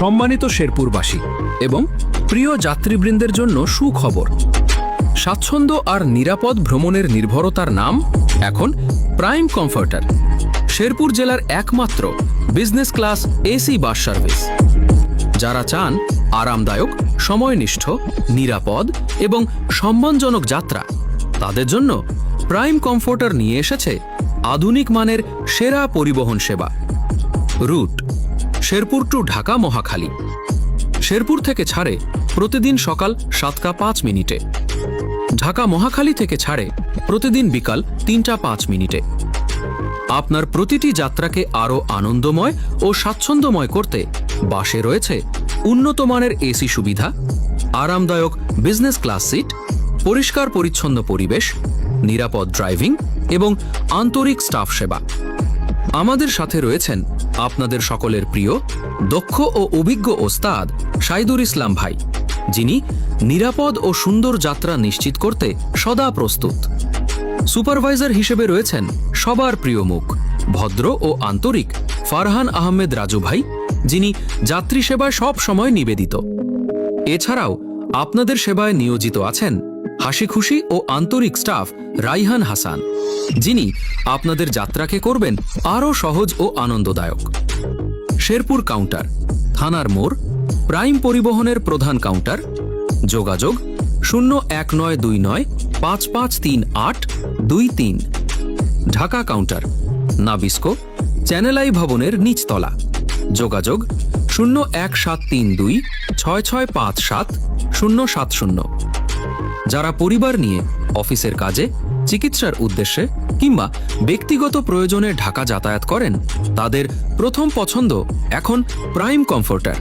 সম্মানিত শেরপুরবাসী এবং প্রিয় যাত্রীবৃন্দের জন্য সুখবর। স্বাচ্ছন্দ্য আর নিরাপদ ভ্রমণের নির্ভরতার নাম এখন প্রাইম কমফর্টার, শেরপুর জেলার একমাত্র business class AC bus service. যারা চান আরামদায়ক, সময়নিষ্ঠ, নিরাপদ এবং সম্মানজনক যাত্রা, তাদের জন্য প্রাইম কমফর্টার নিয়ে এসেছে আধুনিক মানের সেরা পরিবহন সেবা। রুট: শেরপুর টু ঢাকা মহাখালী। শেরপুর থেকে ছাড়ে প্রতিদিন সকাল 7:05 ঢাকা মহাখালী থেকে ছাড়ে প্রতিদিন বিকাল 3:05। আপনার প্রতিটি যাত্রাকে আরও আনন্দময় ও স্বাচ্ছন্দ্যময় করতে বাসে রয়েছে উন্নত মানের এসি সুবিধা, আরামদায়ক বিজনেস ক্লাস সিট, পরিষ্কার পরিচ্ছন্ন পরিবেশ, নিরাপদ ড্রাইভিং এবং আন্তরিক স্টাফ সেবা। আমাদের সাথে রয়েছেন আপনাদের সকলের প্রিয়, দক্ষ ও অভিজ্ঞ ওস্তাদ সাইদুর ইসলাম ভাই, যিনি নিরাপদ ও সুন্দর যাত্রা নিশ্চিত করতে সদা প্রস্তুত। সুপারভাইজার হিসেবে রয়েছেন সবার প্রিয় মুখ, ভদ্র ও আন্তরিক ফারহান আহমেদ রাজু ভাই, যিনি যাত্রী সেবায় সব সময় নিবেদিত। এছাড়াও আপনাদের সেবায় নিয়োজিত আছেন হাসিখুশি ও আন্তরিক স্টাফ রাইহান হাসান, যিনি আপনাদের যাত্রাকে করবেন আরও সহজ ও আনন্দদায়ক। শেরপুর কাউন্টার, থানার মোড়, প্রাইম পরিবহনের প্রধান কাউন্টার। যোগাযোগ 01929553823। Dhaka counter, Nabisco, channel I ভবনের নিচতলা। যোগাযোগ 01732665770। যারা পরিবার নিয়ে অফিসের কাজে, চিকিৎসার উদ্দেশ্যে কিংবা ব্যক্তিগত প্রয়োজনে ঢাকা যাতায়াত করেন, তাদের প্রথম পছন্দ এখন প্রাইম কমফর্টার।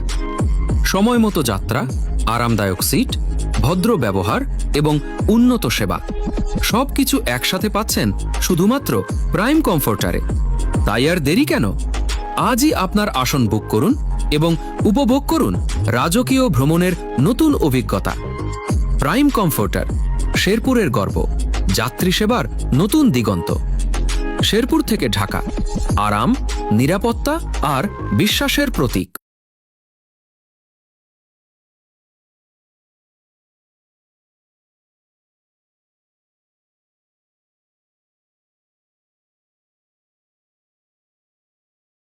সময় মতো যাত্রা, আরামদায়ক সিট, ভদ্র ব্যবহার এবং উন্নত সেবা সবকিছু একসাথে পাচ্ছেন শুধুমাত্র প্রাইম কমফর্টারে। তাই আর দেরি কেন? আজই আপনার আসন বুক করুন এবং উপভোগ করুন রাজকীয় ভ্রমণের নতুন অভিজ্ঞতা। প্রাইম কমফর্টার, শেরপুরের গর্ব, যাত্রী সেবার নতুন দিগন্ত। শেরপুর থেকে ঢাকা, আরাম, নিরাপত্তা আর বিশ্বাসের প্রতীক।